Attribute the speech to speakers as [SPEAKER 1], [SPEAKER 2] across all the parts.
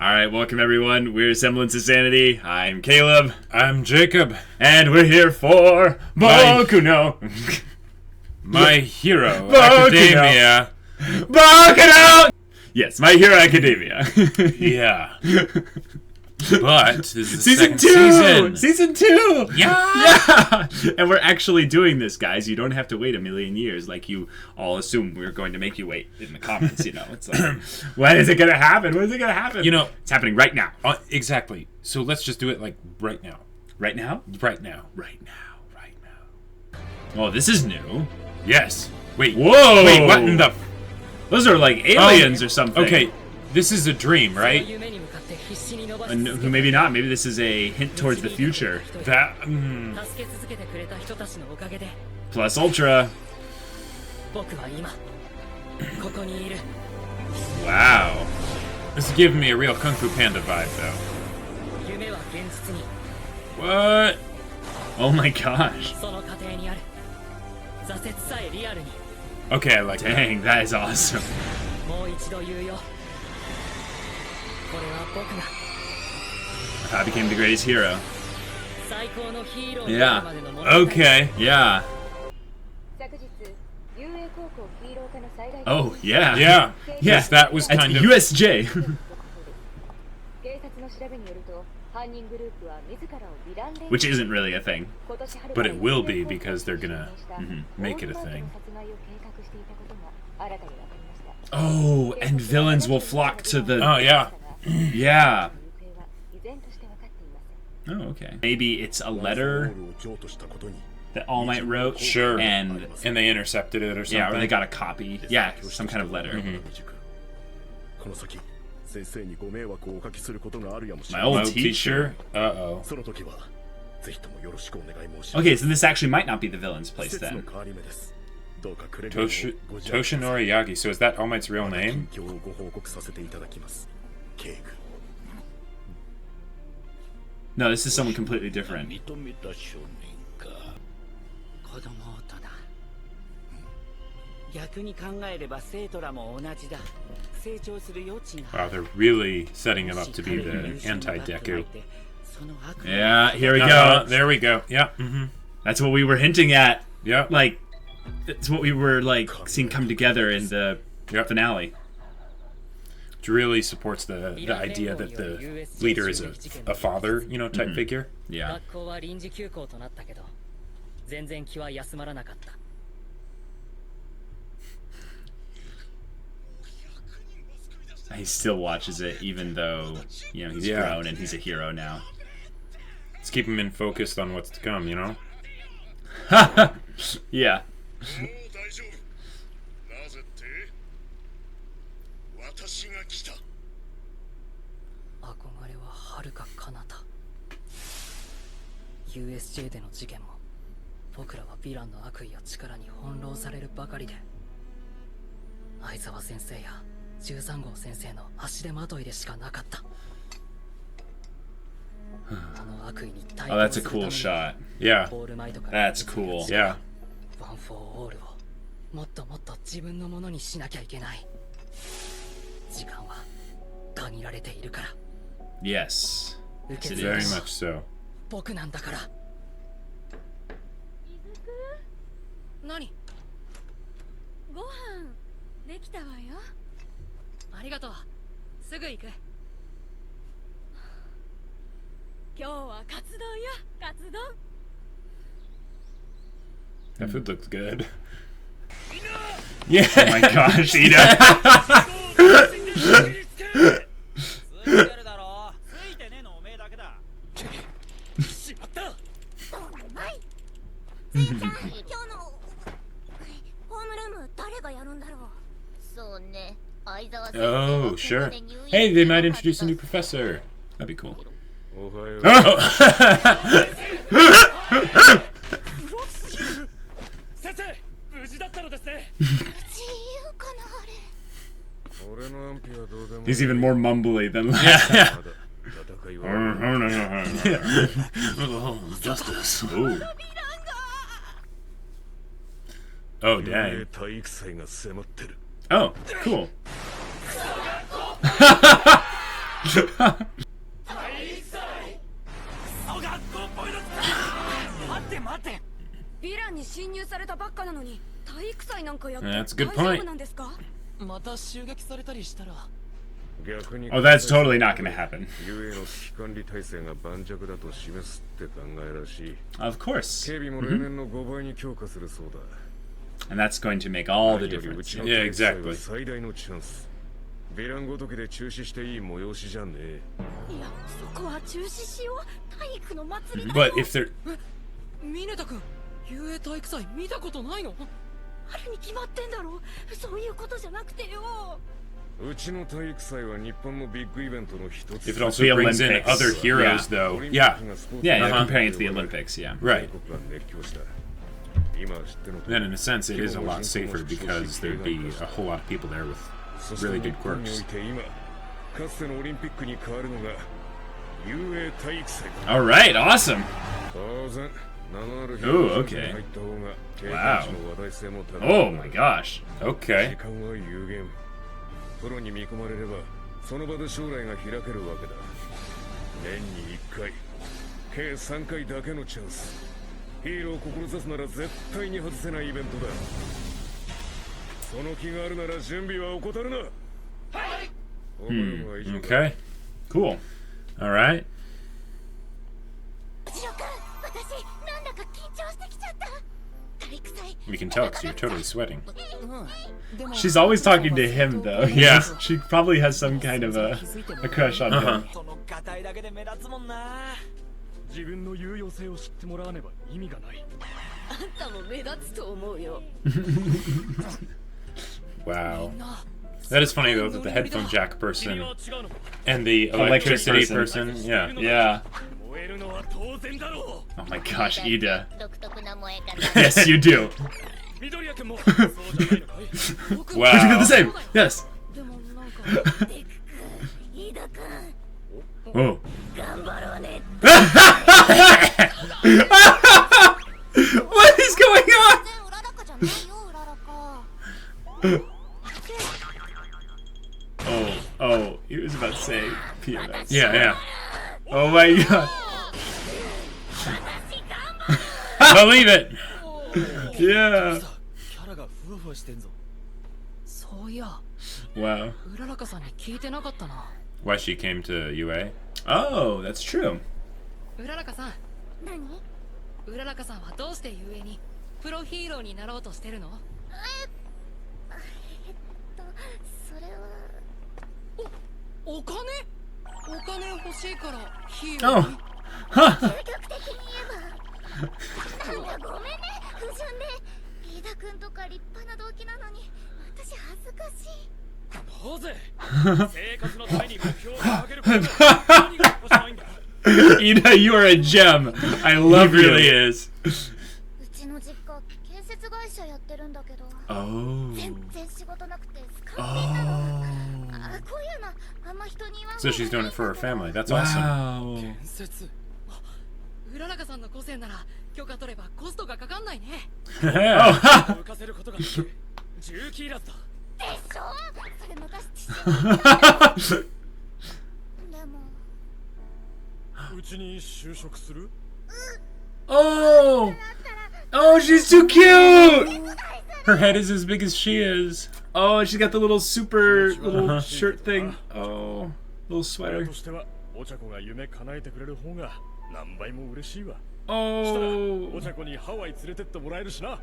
[SPEAKER 1] Alright, welcome everyone. We're Semblance of Sanity. I'm Caleb.
[SPEAKER 2] I'm Jacob.
[SPEAKER 1] And we're here for Boku no
[SPEAKER 2] My Hero Academia.
[SPEAKER 1] Boku no! Yes, My Hero Academia.
[SPEAKER 2] Yeah. But this is
[SPEAKER 1] Season 2!
[SPEAKER 2] Season.
[SPEAKER 1] Season 2!
[SPEAKER 2] Yeah!
[SPEAKER 1] Yeah! And we're actually doing this, guys. You don't have to wait a million years like you all assume we're going to make you wait in the comments, you know. It's like, when is it going to happen? When is it going to happen?
[SPEAKER 2] You know,
[SPEAKER 1] it's happening right now.
[SPEAKER 2] Exactly. So let's just do it like right now.
[SPEAKER 1] Right now?
[SPEAKER 2] Right now.
[SPEAKER 1] Right now. Right now. Oh, this is new.
[SPEAKER 2] Yes. Wait.
[SPEAKER 1] Whoa!
[SPEAKER 2] Wait, what in the...
[SPEAKER 1] Those are like aliens or something.
[SPEAKER 2] Okay, this is a dream, right?
[SPEAKER 1] Maybe not. Maybe this is a hint towards the future.
[SPEAKER 2] That...
[SPEAKER 1] Plus Ultra. Wow.
[SPEAKER 2] This is giving me a real Kung Fu Panda vibe, though. What?
[SPEAKER 1] Oh my gosh.
[SPEAKER 2] Okay, I like that.
[SPEAKER 1] Dang, that is awesome. I became the greatest hero. Yeah.
[SPEAKER 2] Okay.
[SPEAKER 1] Yeah. Oh, yeah.
[SPEAKER 2] Yeah.
[SPEAKER 1] Yeah.
[SPEAKER 2] Yes, that was
[SPEAKER 1] It's
[SPEAKER 2] kind of...
[SPEAKER 1] USJ. Which isn't really a thing.
[SPEAKER 2] But it will be because they're gonna make it a thing.
[SPEAKER 1] Oh, and villains will flock to the...
[SPEAKER 2] Oh, yeah.
[SPEAKER 1] Yeah. Oh, okay. Maybe it's a letter that All Might wrote.
[SPEAKER 2] Sure.
[SPEAKER 1] And
[SPEAKER 2] they intercepted it or something.
[SPEAKER 1] yeah, or they got a copy. Yeah, some kind of letter. My old teacher.
[SPEAKER 2] Uh-oh.
[SPEAKER 1] Okay, so this actually might not be the villain's place then.
[SPEAKER 2] Toshinori Yagi. So is that All Might's real name?
[SPEAKER 1] No, this is someone completely different.
[SPEAKER 2] Wow, they're really setting him up to be the anti-Deku.
[SPEAKER 1] Yeah, here we go.
[SPEAKER 2] There we go. Yeah.
[SPEAKER 1] That's what we were hinting at.
[SPEAKER 2] Yeah.
[SPEAKER 1] Like, it's what we were, like, seeing come together in the finale.
[SPEAKER 2] Which really supports the idea that the leader is a father, you know, type figure.
[SPEAKER 1] Yeah. He still watches it, even though, you know, he's grown and he's a hero now.
[SPEAKER 2] Let's keep him in focused on what's to come, you know?
[SPEAKER 1] Yeah.
[SPEAKER 3] USJ での事件も僕らはヴィランの悪意や力に翻弄されるばかりで相沢先生や13号先生の足手まといでしかなかった。
[SPEAKER 1] Oh, that's a cool shot.
[SPEAKER 2] Yeah.
[SPEAKER 1] That's cool.
[SPEAKER 2] Yeah.
[SPEAKER 3] ワン・フォー・オールをもっともっと自分のものにしなきゃいけない。時間は限られているから。
[SPEAKER 1] Yes.
[SPEAKER 2] Yes, very much so.
[SPEAKER 3] 僕なんだから。何？
[SPEAKER 4] ご飯できたわよ。
[SPEAKER 3] ありがとう。すぐ行く。
[SPEAKER 4] 今日はカツ丼よ、カツ丼。
[SPEAKER 2] That food looks good.
[SPEAKER 1] Yeah. Oh my gosh, Ida.
[SPEAKER 2] Oh, sure. Hey, they might introduce a new professor.
[SPEAKER 1] That'd be cool. He's even more mumbly than last.
[SPEAKER 2] Yeah.
[SPEAKER 1] Justice.
[SPEAKER 2] Ooh. Oh, dang.
[SPEAKER 1] Oh, cool.
[SPEAKER 2] That's a good point.
[SPEAKER 1] Oh, that's totally not going to happen. Of course. And that's going to make all the difference.
[SPEAKER 2] Yeah, exactly. But if they're...
[SPEAKER 3] ミネタ君、遊泳体育祭見たことないの？あるに決まってんだろ。そういうことじゃなくてよ。
[SPEAKER 2] If it also brings in other heroes, though. Yeah.
[SPEAKER 1] Yeah, you're comparing it to the Olympics, yeah.
[SPEAKER 2] Right. Then, in a sense, it is a lot safer because there'd be a whole lot of people there with really good quirks.
[SPEAKER 1] Alright, awesome! Ooh, okay. Wow. Oh my gosh.
[SPEAKER 2] Okay.
[SPEAKER 5] プロに見込まれればその場で将来が開けるわけだ。年に1回、計3回だけのチャンス。ヒーローを志すなら絶対に外せないイベントだ。その気があるなら準備は怠るな。はい。
[SPEAKER 2] Okay. Cool. All right.
[SPEAKER 4] ジロ君、私なんだか緊張してきちゃった。
[SPEAKER 2] We can tell because you're totally sweating.
[SPEAKER 1] She's always talking to him, though.
[SPEAKER 2] Yeah.
[SPEAKER 1] She probably has some kind of a crush on him.
[SPEAKER 5] 自分の有用性を知ってもらわねば意味がない。
[SPEAKER 4] あんたも目立つと思うよ。
[SPEAKER 2] Wow. That is funny, though, that the headphone jack person and the electricity person, yeah.
[SPEAKER 1] Yeah. Oh my gosh, Ida. Yes, you do.
[SPEAKER 2] Wow.
[SPEAKER 1] But you got the same. Yes. Oh. What is going on? Oh, he was about to say PMS.
[SPEAKER 2] Yeah, yeah.
[SPEAKER 1] Oh my god.
[SPEAKER 2] Believe it!
[SPEAKER 1] Yeah.
[SPEAKER 3] そういや、
[SPEAKER 1] Wow.
[SPEAKER 3] うららかさんに聞いてなかったな。
[SPEAKER 2] Why she came to UA?
[SPEAKER 1] Oh, that's true.
[SPEAKER 3] うららかさん、
[SPEAKER 4] 何？
[SPEAKER 3] うららかさんはどうしてゆえにプロヒーローになろうとしてるの？
[SPEAKER 4] それは。
[SPEAKER 3] お金？お金欲しいからヒーロー
[SPEAKER 1] Oh.
[SPEAKER 3] に。
[SPEAKER 1] Huh.
[SPEAKER 4] 究極的に言えば。なんかごめんね、不純で。飯田君とか立派な動機なのに、私恥ずかしい。
[SPEAKER 5] なぜ生活のために目標を掲げることが何が欲しないんだ。
[SPEAKER 1] Ida, you are a gem. I love
[SPEAKER 2] He really
[SPEAKER 1] you.
[SPEAKER 2] is.
[SPEAKER 4] うちの実家、建設会社やってるんだけど。
[SPEAKER 1] Oh.
[SPEAKER 4] 全然仕事なくてスカンピンなの。あ、こういうのあんま人に言わん。
[SPEAKER 2] So she's doing it for her family. That's awesome.
[SPEAKER 1] Wow.
[SPEAKER 3] 建設。うららかさんの個性なら許可取ればコストがかかんないね。
[SPEAKER 1] Oh.
[SPEAKER 5] 浮かせることができる重機いらずだ。
[SPEAKER 4] でしょ？それ私知ってる。でも。
[SPEAKER 5] うちに就職する？
[SPEAKER 1] Oh. Oh, she's too cute. Her head is as big as she is. Oh, and she's got the little super little shirt thing. Oh, little
[SPEAKER 5] 親
[SPEAKER 1] sweater.
[SPEAKER 5] としてはお茶子が夢叶えてくれる方が何倍も嬉しいわ。したら
[SPEAKER 1] Oh.
[SPEAKER 5] お茶子にハワイ連れてってもらえるしな。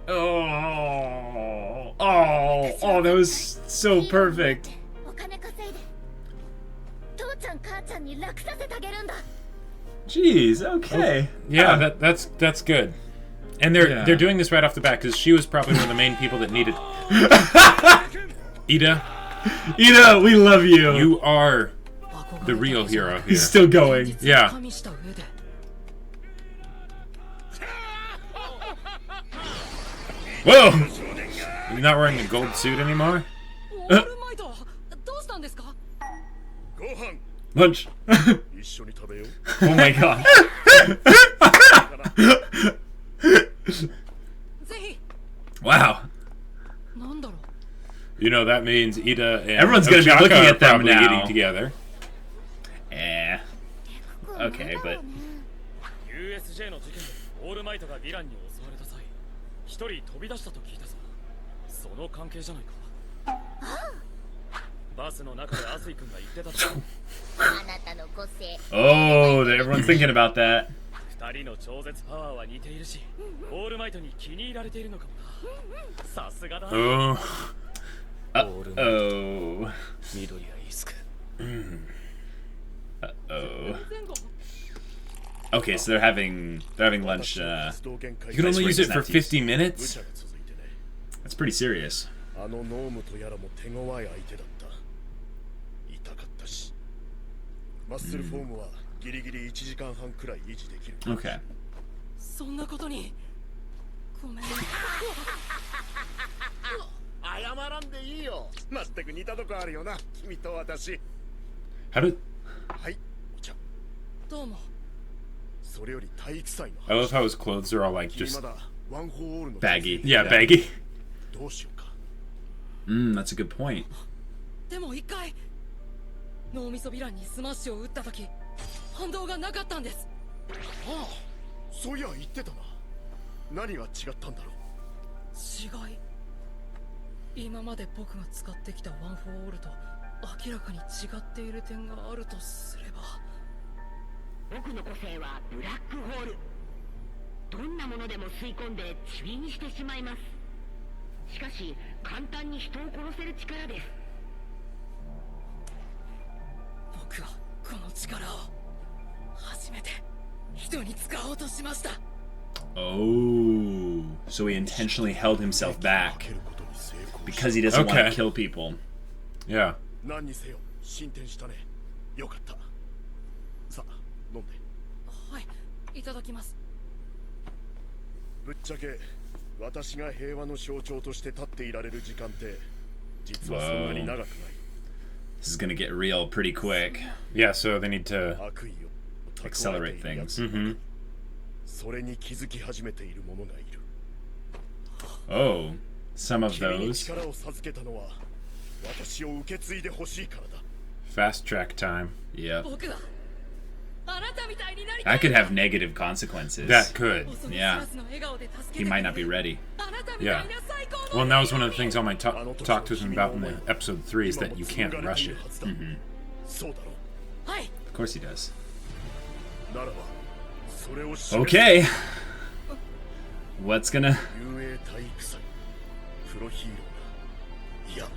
[SPEAKER 1] Oh. Oh. Oh, that was so perfect.
[SPEAKER 4] お金稼いで。父ちゃん母ちゃんに楽させてあげるんだ。
[SPEAKER 1] Jeez. Okay.
[SPEAKER 2] Yeah, that's good. And they're
[SPEAKER 1] Yeah.
[SPEAKER 2] they're doing this right off the bat because she was probably one of the main people that needed. Ida,
[SPEAKER 1] Ida, we love you.
[SPEAKER 2] you are the real hero here.
[SPEAKER 1] He's still going.
[SPEAKER 2] Yeah.
[SPEAKER 3] 加味した上で。
[SPEAKER 2] Whoa! You're not wearing a gold suit anymore?
[SPEAKER 3] オールマイト、どうしたんですか？
[SPEAKER 5] ご飯
[SPEAKER 1] Lunch.
[SPEAKER 5] 一緒に食べよう。
[SPEAKER 1] Oh my god.
[SPEAKER 3] ぜひ。
[SPEAKER 1] Wow.
[SPEAKER 3] なんだろ
[SPEAKER 2] You know, that means Ida and
[SPEAKER 1] Everyone's gonna be
[SPEAKER 2] Ochaka
[SPEAKER 1] looking
[SPEAKER 2] are
[SPEAKER 1] at them
[SPEAKER 2] probably
[SPEAKER 1] now.
[SPEAKER 2] eating together.
[SPEAKER 1] Okay, but
[SPEAKER 6] USJ の事件でオールマイトがヴィランに襲われた際、一人飛び出したと聞いたぞ。その関係じゃないか。バスの中でアスイ君が言ってたぞ。
[SPEAKER 4] あなたの個性
[SPEAKER 1] oh, everyone's thinking about that.
[SPEAKER 6] 二人の超絶パワーは似ているし、オールマイトに気に入られているのかもな。さすがだ。
[SPEAKER 2] Oh.
[SPEAKER 1] Oh.
[SPEAKER 6] 緑谷イスク。
[SPEAKER 1] Oh. Okay, so they're having lunch.
[SPEAKER 2] You can only use it for 50 minutes?
[SPEAKER 5] が続いてね。
[SPEAKER 1] That's pretty serious.
[SPEAKER 5] あのノームとやらも手強い相手だった。痛かったし。マッスルフォームはギリギリ1時間半くらい維持できる。
[SPEAKER 1] Okay.
[SPEAKER 3] そんなことにごめん。
[SPEAKER 5] 謝らんでいいよ。まったく似たとこあるよな、君と私。
[SPEAKER 2] How did...
[SPEAKER 5] はい、お茶。
[SPEAKER 3] どうも。
[SPEAKER 5] それより体育祭の
[SPEAKER 2] I
[SPEAKER 5] 話。
[SPEAKER 2] love how his clothes are all like
[SPEAKER 5] 君
[SPEAKER 2] just
[SPEAKER 5] まだワンホールの
[SPEAKER 1] Baggy.
[SPEAKER 2] yeah, baggy.
[SPEAKER 5] どうしようか。
[SPEAKER 1] That's a good point.
[SPEAKER 3] でも一回脳みそヴィランにスマッシュを打った時反動がなかったんです。
[SPEAKER 5] ああ、そういや言ってたな。何が違ったんだろう。
[SPEAKER 3] 違い。今まで僕が使ってきたワン・フォー・オールと明らかに違っている点があるとすれば、
[SPEAKER 7] 僕の個性はブラックホール。どんなものでも吸い込んでチビにしてしまいます。しかし簡単に人を殺せる力です。
[SPEAKER 3] 僕はこの力を初めて人に使おうとしました。
[SPEAKER 1] Oh, so he intentionally held himself back because he doesn't want to
[SPEAKER 2] Okay.
[SPEAKER 1] kill people.
[SPEAKER 2] Yeah.
[SPEAKER 5] 何にせよ進展したね。よかった。さあ飲んで。
[SPEAKER 3] はい、いただきます。
[SPEAKER 5] ぶっちゃけ私が平和の象徴として立っていられる時間って実はそんなに長くない。
[SPEAKER 1] This is gonna get real pretty quick.
[SPEAKER 2] Yeah, so they need to...
[SPEAKER 5] 悪意を
[SPEAKER 1] Accelerate things.
[SPEAKER 5] それに気づき始めている者がいる。
[SPEAKER 1] Oh, some of
[SPEAKER 5] 君に
[SPEAKER 1] those.
[SPEAKER 5] 力を授けたのは私を受け継いでほしいからだ。
[SPEAKER 2] Fast track time.
[SPEAKER 1] Yep.
[SPEAKER 3] 僕はあなたみたいになりたい。
[SPEAKER 1] That could have negative consequences.
[SPEAKER 2] That could.
[SPEAKER 1] Yeah. He might not be ready.
[SPEAKER 2] Yeah. Well, and that was one of the things I talked with him about in the episode 3 is that you can't rush it.
[SPEAKER 5] そうだろう。
[SPEAKER 3] はい。
[SPEAKER 1] Of course he does.
[SPEAKER 5] ならばそれを示す
[SPEAKER 1] Okay. What's gonna...
[SPEAKER 5] 遊泳体育祭プロヒーローがいや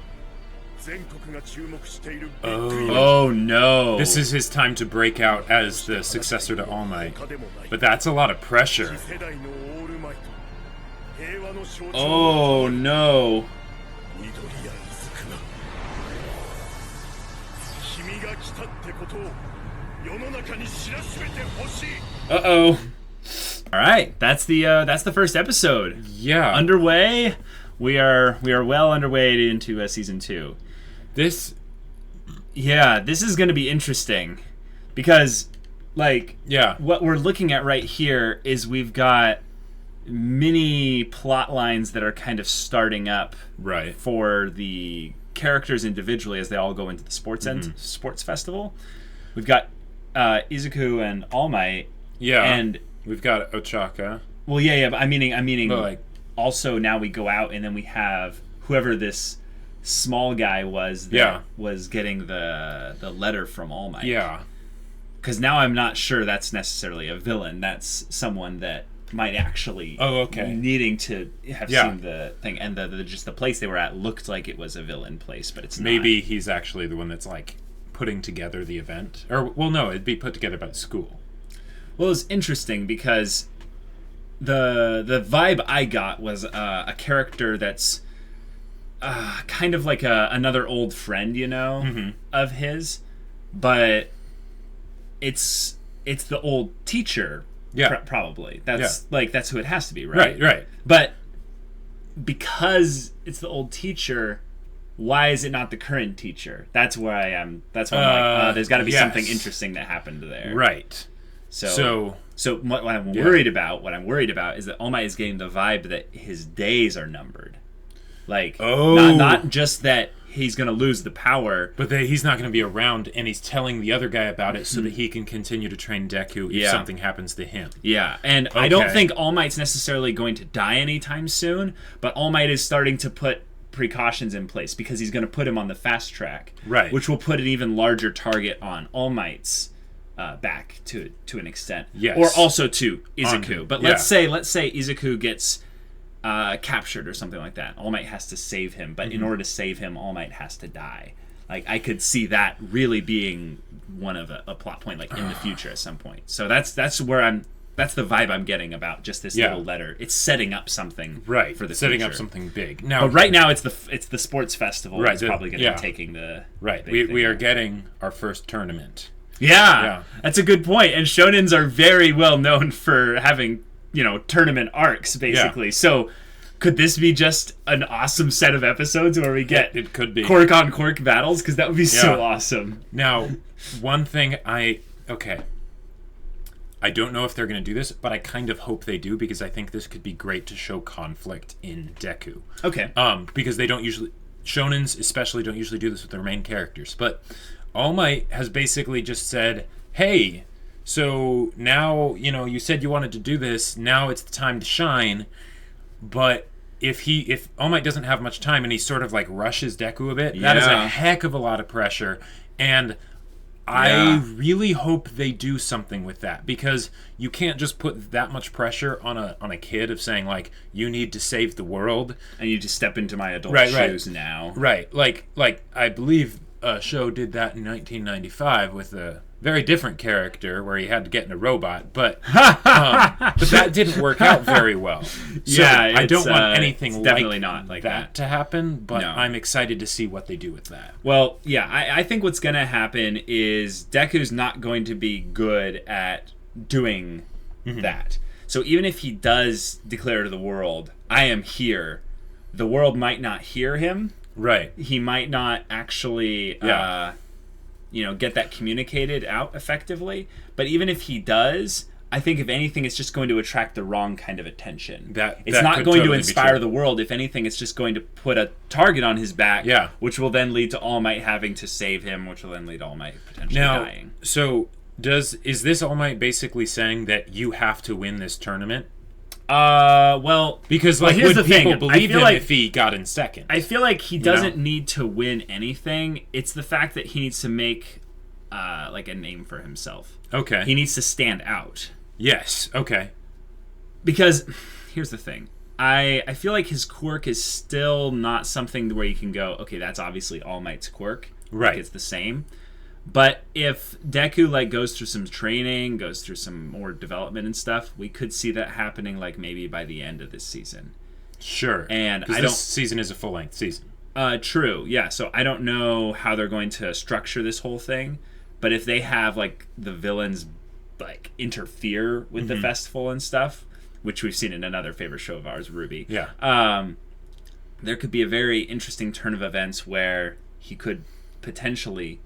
[SPEAKER 5] 全国が注目しているビッグイベント。
[SPEAKER 1] Oh no.
[SPEAKER 2] This is his time to break out as the successor to All Might. But that's a lot of pressure.
[SPEAKER 5] 次世代のオールマイト平和の象徴
[SPEAKER 1] Oh no.
[SPEAKER 5] 緑谷イズクが君が来たってことを世の中に知らしめてほしい。
[SPEAKER 1] Uh-oh. All right, that's the first episode.
[SPEAKER 2] Yeah.
[SPEAKER 1] Underway. We are well underway into season 2.
[SPEAKER 2] This...
[SPEAKER 1] Yeah, this is going to be interesting because like
[SPEAKER 2] Yeah.
[SPEAKER 1] what we're looking at right here is we've got mini plot lines that are kind of starting up
[SPEAKER 2] Right.
[SPEAKER 1] for the characters individually as they all go into the sports sports festival. We've got Izuku and All Might.
[SPEAKER 2] Yeah.
[SPEAKER 1] And
[SPEAKER 2] we've got Ochaka.
[SPEAKER 1] well, yeah, but I'm meaning
[SPEAKER 2] But, like...
[SPEAKER 1] also now we go out and then we have whoever this small guy was that
[SPEAKER 2] Yeah.
[SPEAKER 1] was getting the letter from All Might.
[SPEAKER 2] Yeah.
[SPEAKER 1] Because now I'm not sure that's necessarily a villain. That's someone that might actually needing to have seen the thing. And just the place they were at looked like it was a villain place, but it's
[SPEAKER 2] Maybe he's actually the one that's like putting together the event. Or, well, no, it'd be put together by the school.
[SPEAKER 1] Well, it's interesting because the vibe I got was a character that's kind of like another old friend, you know, of his, but it's the old teacher.
[SPEAKER 2] Yeah.
[SPEAKER 1] Probably. That's that's who it has to be,
[SPEAKER 2] Right, right.
[SPEAKER 1] But because it's the old teacher, why is it not the current teacher? That's where I am. That's why I'm like, there's got to be something interesting that happened there.
[SPEAKER 2] Right.
[SPEAKER 1] So what I'm worried about is that All Might is getting the vibe that his days are numbered. Like,
[SPEAKER 2] Oh.
[SPEAKER 1] not just that he's going to lose the power.
[SPEAKER 2] But he's not going to be around, and he's telling the other guy about it so that he can continue to train Deku if something happens to him.
[SPEAKER 1] Yeah, and I don't think All Might's necessarily going to die anytime soon, but All Might is starting to put precautions in place because he's going to put him on the fast track,
[SPEAKER 2] Right.
[SPEAKER 1] which will put an even larger target on All Might's back to an extent.
[SPEAKER 2] Yes.
[SPEAKER 1] Or also to Izuku.
[SPEAKER 2] On-
[SPEAKER 1] But
[SPEAKER 2] yeah.
[SPEAKER 1] let's say Izuku gets captured or something like that. All Might has to save him, but in order to save him, All Might has to die. Like, I could see that really being one of a plot point, like, in the future at some point. So that's the vibe I'm getting about just this little letter. It's setting up something for the
[SPEAKER 2] setting
[SPEAKER 1] future.
[SPEAKER 2] up something big. Now,
[SPEAKER 1] But right now, it's the sports festival.
[SPEAKER 2] Right,
[SPEAKER 1] It's probably going to
[SPEAKER 2] yeah.
[SPEAKER 1] be taking the
[SPEAKER 2] right,
[SPEAKER 1] big
[SPEAKER 2] we
[SPEAKER 1] thing.
[SPEAKER 2] are getting our first tournament.
[SPEAKER 1] Yeah, that's a good point. And shonens are very well known for having, tournament arcs, basically.
[SPEAKER 2] Yeah.
[SPEAKER 1] So could this be just an awesome set of episodes where we get
[SPEAKER 2] It could be.
[SPEAKER 1] Cork on Cork battles? Because that would be so awesome.
[SPEAKER 2] Now, one thing I don't know if they're going to do this, but I kind of hope they do because I think this could be great to show conflict in Deku.
[SPEAKER 1] Okay.
[SPEAKER 2] Because they don't usually, shonens especially don't usually do this with their main characters. But All Might has basically just said, hey, so now, you said you wanted to do this, now it's the time to shine. But if All Might doesn't have much time and he sort of like rushes Deku a bit, that is a heck of a lot of pressure. And I really hope they do something with that, because you can't just put that much pressure on a kid of saying, like, you need to save the world.
[SPEAKER 1] And you just step into my adult shoes now.
[SPEAKER 2] Right. Like I believe a show did that in 1995 with a very different character where he had to get in a robot, but that didn't work out very well. So I don't want anything
[SPEAKER 1] definitely not like that
[SPEAKER 2] to happen, but I'm excited to see what they do with that.
[SPEAKER 1] Well, yeah, I think what's going to happen is Deku's not going to be good at doing that. So even if he does declare to the world, I am here, the world might not hear him.
[SPEAKER 2] Right.
[SPEAKER 1] He might not actually, get that communicated out effectively. But even if he does, I think if anything, it's just going to attract the wrong kind of attention. It's not going to inspire the world. If anything, it's just going to put a target on his back, which will then lead to All Might having to save him, which will then lead to All Might potentially dying.
[SPEAKER 2] So is this All Might basically saying that you have to win this tournament?
[SPEAKER 1] Because
[SPEAKER 2] here's
[SPEAKER 1] would
[SPEAKER 2] the thing.
[SPEAKER 1] people
[SPEAKER 2] believe him if he got in second?
[SPEAKER 1] I feel like he doesn't need to win anything. It's the fact that he needs to make a name for himself.
[SPEAKER 2] Okay.
[SPEAKER 1] He needs to stand out.
[SPEAKER 2] Yes. Okay.
[SPEAKER 1] Because here's the thing. I feel like his quirk is still not something where you can go, okay, that's obviously All Might's quirk.
[SPEAKER 2] Right.
[SPEAKER 1] Like, it's the same. But if Deku goes through some training, goes through some more development and stuff, we could see that happening maybe by the end of this season.
[SPEAKER 2] Sure.
[SPEAKER 1] And
[SPEAKER 2] this season is a full-length season.
[SPEAKER 1] True. Yeah. So I don't know how they're going to structure this whole thing, but if they have the villains interfere with the festival and stuff, which we've seen in another favorite show of ours, Ruby.
[SPEAKER 2] Yeah.
[SPEAKER 1] There could be a very interesting turn of events where he could potentially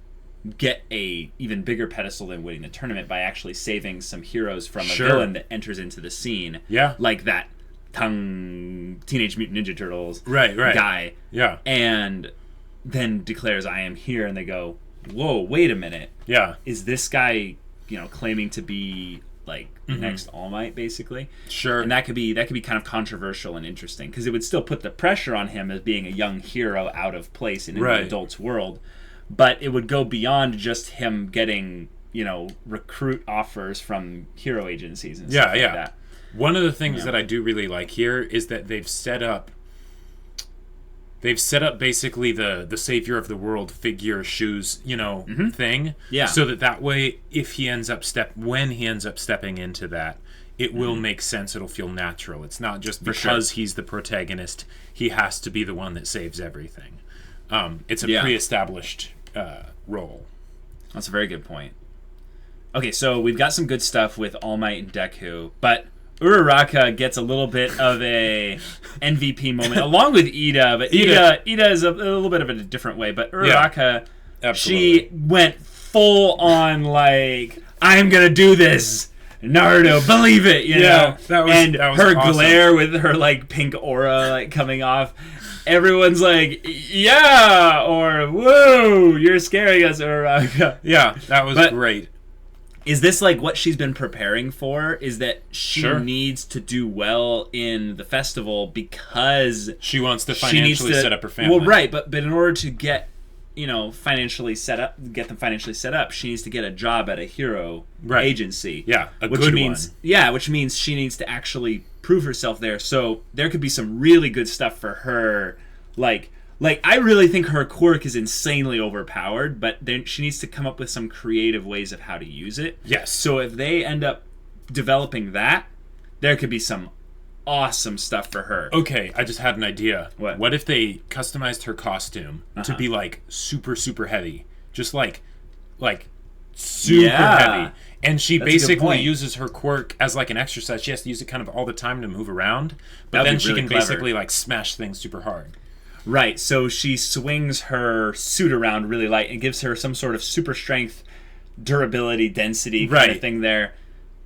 [SPEAKER 1] get a even bigger pedestal than winning the tournament by actually saving some heroes from a villain that enters into the scene.
[SPEAKER 2] Yeah.
[SPEAKER 1] Like that Teenage Mutant Ninja Turtles guy.
[SPEAKER 2] Yeah.
[SPEAKER 1] And then declares, I am here, and they go, whoa, wait a minute.
[SPEAKER 2] Yeah.
[SPEAKER 1] Is this guy, claiming to be the next All Might, basically?
[SPEAKER 2] Sure.
[SPEAKER 1] And that could be kind of controversial and interesting, because it would still put the pressure on him as being a young hero out of place in an adult's world. But it would go beyond just him getting, recruit offers from hero agencies and stuff like that.
[SPEAKER 2] One of the things that I do really like here is that they've set up basically the savior of the world figure shoes, thing. Yeah. So that way, if he ends up when he ends up stepping into that, it will make sense. It'll feel natural. It's not just because he's the protagonist, he has to be the one that saves everything. It's a pre-established role.
[SPEAKER 1] That's a very good point. Okay, so we've got some good stuff with All Might and Deku, but Uraraka gets a little bit of a MVP moment, along with Ida, but Ida is a little bit of a different way, but Uraraka, she went full on I'm gonna do this, Naruto, believe it, you know?
[SPEAKER 2] That was
[SPEAKER 1] her
[SPEAKER 2] awesome.
[SPEAKER 1] glare with her pink aura coming off. everyone's like, yeah, or whoa, you're scaring us, Uraraka.
[SPEAKER 2] Yeah, that was
[SPEAKER 1] But-
[SPEAKER 2] great.
[SPEAKER 1] Is this like what she's been preparing for? Is that she
[SPEAKER 2] Sure.
[SPEAKER 1] needs to do well in the festival because
[SPEAKER 2] She wants to
[SPEAKER 1] she needs
[SPEAKER 2] financially
[SPEAKER 1] to
[SPEAKER 2] set up her family.
[SPEAKER 1] Well, right, but in order to get financially set up, she needs to get a job at a hero
[SPEAKER 2] Right.
[SPEAKER 1] agency.
[SPEAKER 2] Yeah, a
[SPEAKER 1] which
[SPEAKER 2] good
[SPEAKER 1] means
[SPEAKER 2] one.
[SPEAKER 1] yeah, which means she needs to actually prove herself there. So there could be some really good stuff for her, like I really think her quirk is insanely overpowered, but then she needs to come up with some creative ways of how to use it.
[SPEAKER 2] Yes.
[SPEAKER 1] So if they end up developing that, there could be some awesome stuff for her.
[SPEAKER 2] Okay, I just had an idea.
[SPEAKER 1] What?
[SPEAKER 2] if they customized her costume to be like super, super heavy? Just like super
[SPEAKER 1] Yeah.
[SPEAKER 2] heavy. And she
[SPEAKER 1] That's a good
[SPEAKER 2] basically
[SPEAKER 1] point.
[SPEAKER 2] uses her quirk as like an exercise. She has to use it kind of all the time to move around. But
[SPEAKER 1] That'd
[SPEAKER 2] then
[SPEAKER 1] be
[SPEAKER 2] she
[SPEAKER 1] really
[SPEAKER 2] can
[SPEAKER 1] clever.
[SPEAKER 2] basically like smash things super hard.
[SPEAKER 1] Right, so she swings her suit around really light and gives her some sort of super strength, durability, density kind
[SPEAKER 2] Right.
[SPEAKER 1] of thing there,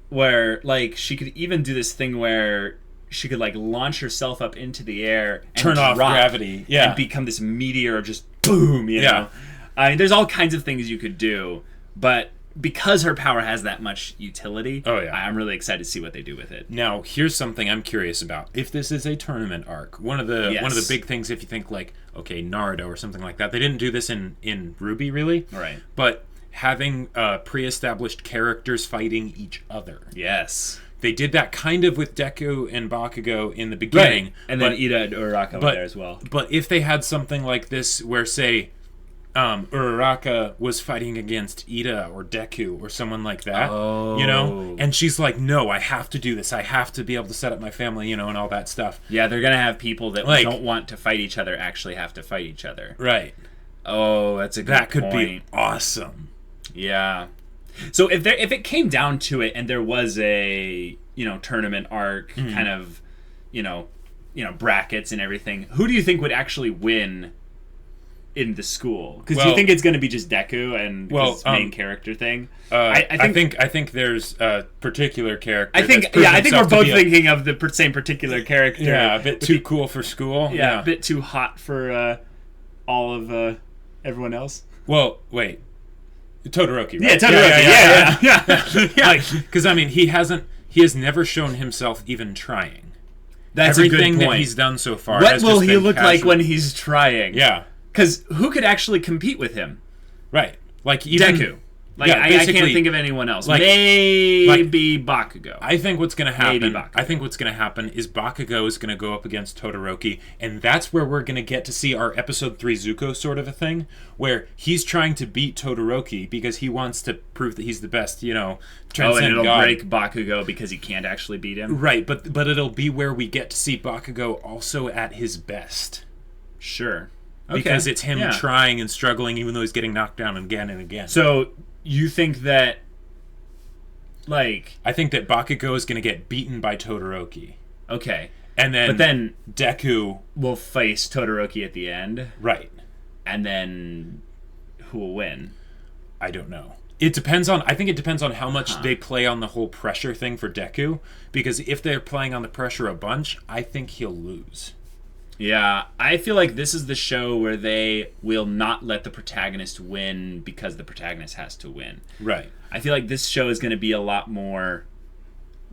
[SPEAKER 1] where like she could even do this thing where she could like launch herself up into the air and
[SPEAKER 2] Turn off
[SPEAKER 1] drop
[SPEAKER 2] gravity. Yeah.
[SPEAKER 1] and become this meteor of just boom, you
[SPEAKER 2] Yeah.
[SPEAKER 1] know. I mean, there's all kinds of things you could do, but because her power has that much utility,
[SPEAKER 2] Oh, yeah.
[SPEAKER 1] I'm really excited to see what they do with it.
[SPEAKER 2] Now, here's something I'm curious about. If this is a tournament arc, one of the
[SPEAKER 1] Yes.
[SPEAKER 2] big things, if you think like, okay, Naruto or something like that, they didn't do this in Ruby really,
[SPEAKER 1] Right.
[SPEAKER 2] but having pre-established characters fighting each other.
[SPEAKER 1] Yes.
[SPEAKER 2] They did that kind of with Deku and Bakugo in the beginning,
[SPEAKER 1] Right. And then
[SPEAKER 2] but,
[SPEAKER 1] Ida and Uraraka were
[SPEAKER 2] but-
[SPEAKER 1] there as well.
[SPEAKER 2] But if they had something like this, where say Uraraka was fighting against Ida or Deku or someone like that, you know, and she's like, "No, I have to do this. I have to be able to set up my family, you know, and all that stuff."
[SPEAKER 1] Yeah, they're gonna have people that
[SPEAKER 2] Like-
[SPEAKER 1] don't want to fight each other actually have to fight each other.
[SPEAKER 2] Right.
[SPEAKER 1] Oh, that's a good
[SPEAKER 2] That could be
[SPEAKER 1] point.
[SPEAKER 2] awesome.
[SPEAKER 1] Yeah. So if it came down to it, and there was a tournament arc kind of brackets and everything, who do you think would actually win in the school? Because do you
[SPEAKER 2] Well-
[SPEAKER 1] think it's going to be just Deku and
[SPEAKER 2] Well,
[SPEAKER 1] his main character thing?
[SPEAKER 2] I think there's a particular character.
[SPEAKER 1] I think
[SPEAKER 2] that's proven
[SPEAKER 1] we're
[SPEAKER 2] himself to
[SPEAKER 1] both
[SPEAKER 2] be
[SPEAKER 1] thinking of the same particular character.
[SPEAKER 2] a bit too cool for school.
[SPEAKER 1] Yeah, a bit too hot for all of everyone else.
[SPEAKER 2] Well, wait. Todoroki, right?
[SPEAKER 1] Yeah, Todoroki. Yeah.
[SPEAKER 2] Like, because I mean, he has never shown himself even trying.
[SPEAKER 1] That's a
[SPEAKER 2] Everything
[SPEAKER 1] good
[SPEAKER 2] that
[SPEAKER 1] point.
[SPEAKER 2] he's done so far.
[SPEAKER 1] What
[SPEAKER 2] has
[SPEAKER 1] will
[SPEAKER 2] just
[SPEAKER 1] he
[SPEAKER 2] been
[SPEAKER 1] look like
[SPEAKER 2] casual.
[SPEAKER 1] when he's trying?
[SPEAKER 2] Yeah,
[SPEAKER 1] Because who could actually compete with him?
[SPEAKER 2] right. Like even
[SPEAKER 1] Deku. Like
[SPEAKER 2] yeah,
[SPEAKER 1] I can't
[SPEAKER 2] basically,
[SPEAKER 1] think of anyone else.
[SPEAKER 2] like-
[SPEAKER 1] Maybe Bakugo.
[SPEAKER 2] I think what's going to happen.
[SPEAKER 1] Maybe Bakugo.
[SPEAKER 2] I think what's going to happen is Bakugo is going to go up against Todoroki, and that's where we're going to get to see our episode 3 Zuko sort of a thing, where he's trying to beat Todoroki because he wants to prove that he's the best. You know,
[SPEAKER 1] and
[SPEAKER 2] transcend
[SPEAKER 1] it'll
[SPEAKER 2] God.
[SPEAKER 1] break Bakugo because he can't actually beat him.
[SPEAKER 2] Right, but it'll be where we get to see Bakugo also at his best.
[SPEAKER 1] Sure.
[SPEAKER 2] Because it's him
[SPEAKER 1] yeah.
[SPEAKER 2] trying and struggling even though he's getting knocked down again and again.
[SPEAKER 1] So you think that, like,
[SPEAKER 2] I think that Bakugo is going to get beaten by Todoroki.
[SPEAKER 1] okay,
[SPEAKER 2] And then
[SPEAKER 1] but then
[SPEAKER 2] Deku,
[SPEAKER 1] we'll face Todoroki at the end,
[SPEAKER 2] right.
[SPEAKER 1] and then who will win?
[SPEAKER 2] I don't know. I think it depends on how much they play on the whole pressure thing for Deku, because if they're playing on the pressure a bunch, I think he'll lose.
[SPEAKER 1] Yeah, I feel like this is the show where they will not let the protagonist win because the protagonist has to win.
[SPEAKER 2] Right.
[SPEAKER 1] I feel like this show is going to be a lot more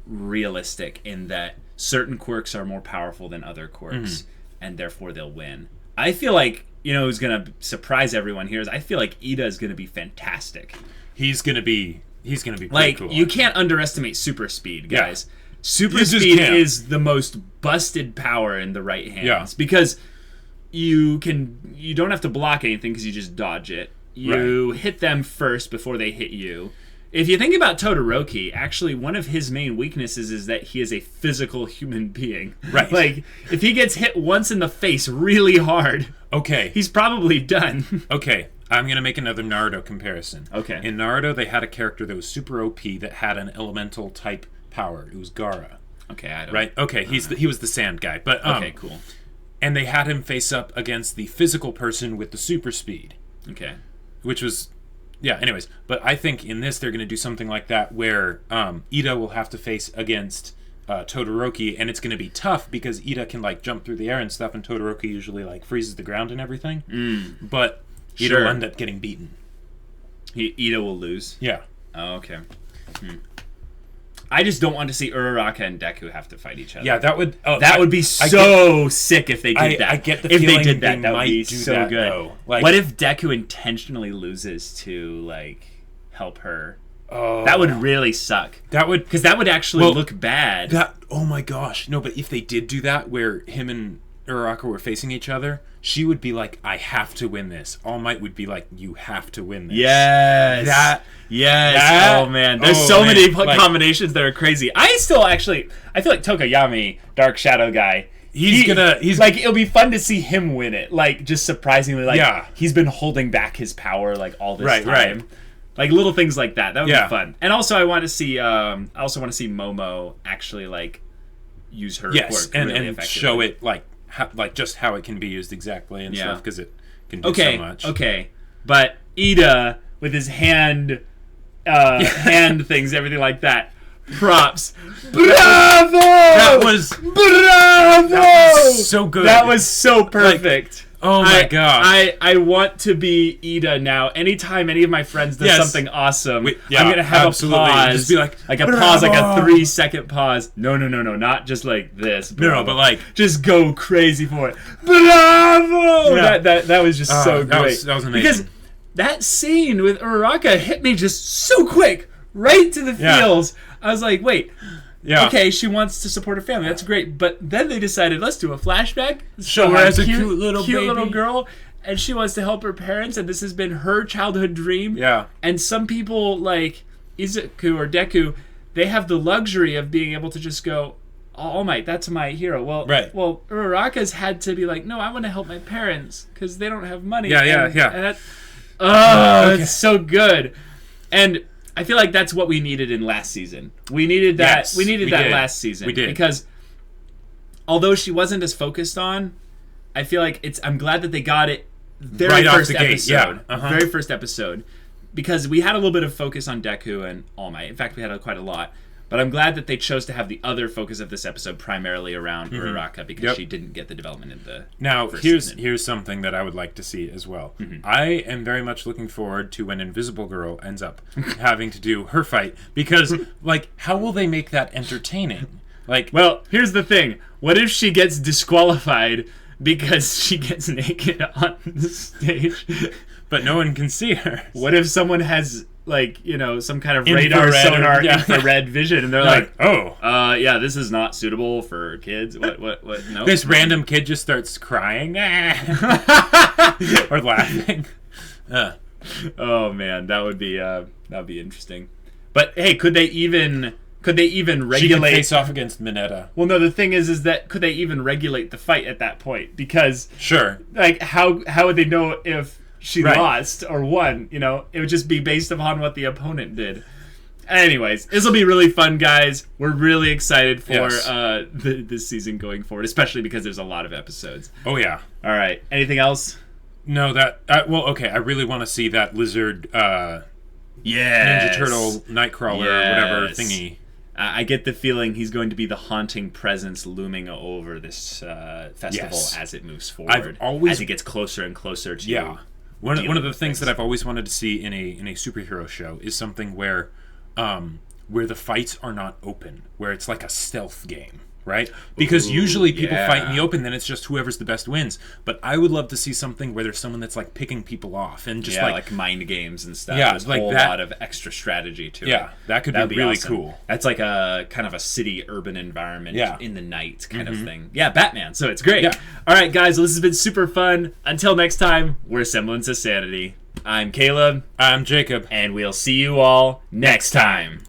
[SPEAKER 1] realistic in that certain quirks are more powerful than other quirks, and therefore they'll win. I feel like, who's going to surprise everyone here is I feel like Ida is going to be fantastic.
[SPEAKER 2] He's gonna be pretty
[SPEAKER 1] Like,
[SPEAKER 2] cool.
[SPEAKER 1] you can't underestimate super speed, guys. Super
[SPEAKER 2] You just
[SPEAKER 1] speed
[SPEAKER 2] can't.
[SPEAKER 1] is the most busted power in the right hands.
[SPEAKER 2] Yeah.
[SPEAKER 1] Because you don't have to block anything because you just dodge it. You hit them first before they hit you. If you think about Todoroki, actually one of his main weaknesses is that he is a physical human being.
[SPEAKER 2] Right.
[SPEAKER 1] Like, if he gets hit once in the face really hard,
[SPEAKER 2] Okay.
[SPEAKER 1] he's probably done.
[SPEAKER 2] Okay. I'm going to make another Naruto comparison.
[SPEAKER 1] Okay.
[SPEAKER 2] In Naruto, they had a character that was super OP that had an elemental type power. It was Gaara.
[SPEAKER 1] Okay, I don't...
[SPEAKER 2] Right? Okay, he was the sand guy. But
[SPEAKER 1] Okay, cool.
[SPEAKER 2] And they had him face up against the physical person with the super speed,
[SPEAKER 1] Okay.
[SPEAKER 2] which was... Yeah, anyways. But I think in this, they're going to do something like that where Ida will have to face against Todoroki, and it's going to be tough because Ida can like jump through the air and stuff, and Todoroki usually like freezes the ground and everything. But Ida will end up getting beaten.
[SPEAKER 1] Ida will lose.
[SPEAKER 2] Yeah.
[SPEAKER 1] Oh, okay. I just don't want to see Uraraka and Deku have to fight each other.
[SPEAKER 2] Yeah, that would
[SPEAKER 1] be so sick if they did that.
[SPEAKER 2] I get the
[SPEAKER 1] if
[SPEAKER 2] feeling
[SPEAKER 1] they did that, that would
[SPEAKER 2] might
[SPEAKER 1] be
[SPEAKER 2] do
[SPEAKER 1] so
[SPEAKER 2] that,
[SPEAKER 1] good.
[SPEAKER 2] though. Like,
[SPEAKER 1] what if Deku intentionally loses to like help her?
[SPEAKER 2] Oh,
[SPEAKER 1] that would really suck.
[SPEAKER 2] That would,
[SPEAKER 1] because that would actually look bad.
[SPEAKER 2] Oh my gosh, no! But if they did do that, where him and Uraraka were facing each other, she would be like, "I have to win this." All Might would be like, "You have to win this."
[SPEAKER 1] Yes. Oh man, there's so many combinations that are crazy. I feel like Tokoyami, Dark Shadow guy. He's like, it'll be fun to see him win it. Like, just surprisingly, like he's been holding back his power like all this time. Right. Like little things like that. That would be fun. And also, I want to see. Momo actually like use her quirk
[SPEAKER 2] and
[SPEAKER 1] really effectively.
[SPEAKER 2] Show it like just how it can be used exactly and stuff, because it can do so much.
[SPEAKER 1] Okay, but Ida with his hand things, everything like that. Props. Bravo!
[SPEAKER 2] That was so good.
[SPEAKER 1] That was so perfect.
[SPEAKER 2] Oh my god!
[SPEAKER 1] I want to be Ida now. Anytime any of my friends does something awesome, I'm gonna have a pause. Just
[SPEAKER 2] be like
[SPEAKER 1] a pause, like a 3-second pause. No, not just like this.
[SPEAKER 2] No, but like
[SPEAKER 1] just go crazy for it. Bravo!
[SPEAKER 2] Yeah.
[SPEAKER 1] That was just so great.
[SPEAKER 2] That was amazing.
[SPEAKER 1] Because that scene with Uraraka hit me just so quick, right to the feels. I was like, wait. Yeah. Okay, she wants to support her family. That's great. But then they decided, let's do a flashback.
[SPEAKER 2] Show her as a cute
[SPEAKER 1] little girl, and she wants to help her parents, and this has been her childhood dream.
[SPEAKER 2] Yeah.
[SPEAKER 1] And some people, like Izuku or Deku, they have the luxury of being able to just go, All Might, that's my hero. Well, Uraraka's had to be like, no, I want to help my parents because they don't have money.
[SPEAKER 2] Yeah.
[SPEAKER 1] And it's so good. And I feel like that's what we needed in last season. We needed that.
[SPEAKER 2] Yes,
[SPEAKER 1] we needed that last season.
[SPEAKER 2] We did,
[SPEAKER 1] because although she wasn't as focused on, I feel like I'm glad that they got it very first episode. Very first episode, because we had a little bit of focus on Deku and All Might. In fact, we had quite a lot. But I'm glad that they chose to have the other focus of this episode primarily around Uraraka, because she didn't get the development in the first season.
[SPEAKER 2] Here's something that I would like to see as well. I am very much looking forward to when Invisible Girl ends up having to do her fight, because like, how will they make that entertaining? Like,
[SPEAKER 1] well, here's the thing. What if she gets disqualified because she gets naked on the stage,
[SPEAKER 2] but no one can see her?
[SPEAKER 1] What if someone has, like, some kind of radar, sonar, infrared vision, and they're like, this is not suitable for kids. What? No.
[SPEAKER 2] This random kid just starts crying or laughing.
[SPEAKER 1] Oh man, that'd be interesting. But hey, could they even regulate? She can
[SPEAKER 2] face off against Mineta.
[SPEAKER 1] Well, no. The thing is that could they even regulate the fight at that point? Because like how would they know if she lost or won? It would just be based upon what the opponent did. Anyways, this will be really fun, guys. We're really excited for this season going forward, especially because there's a lot of episodes.
[SPEAKER 2] Oh yeah.
[SPEAKER 1] All right. Anything else?
[SPEAKER 2] No, I really want to see that lizard Ninja Turtle Nightcrawler or whatever thingy.
[SPEAKER 1] I get the feeling he's going to be the haunting presence looming over this festival as it moves forward. As it gets closer and closer to
[SPEAKER 2] one of the things that I've always wanted to see in a superhero show is something where the fights are not open, where it's like a stealth game. Right? Because usually people fight in the open, then it's just whoever's the best wins. But I would love to see something where there's someone that's like picking people off and just
[SPEAKER 1] like mind games and stuff.
[SPEAKER 2] Yeah,
[SPEAKER 1] there's
[SPEAKER 2] like
[SPEAKER 1] a whole lot of extra strategy to it.
[SPEAKER 2] Yeah, that'd be really awesome. Cool.
[SPEAKER 1] That's like a kind of a city urban environment in the night kind of thing. Yeah, Batman. So it's great. Yeah. All right, guys. Well, this has been super fun. Until next time, we're Semblance of Sanity. I'm Caleb.
[SPEAKER 2] I'm Jacob.
[SPEAKER 1] And we'll see you all next time.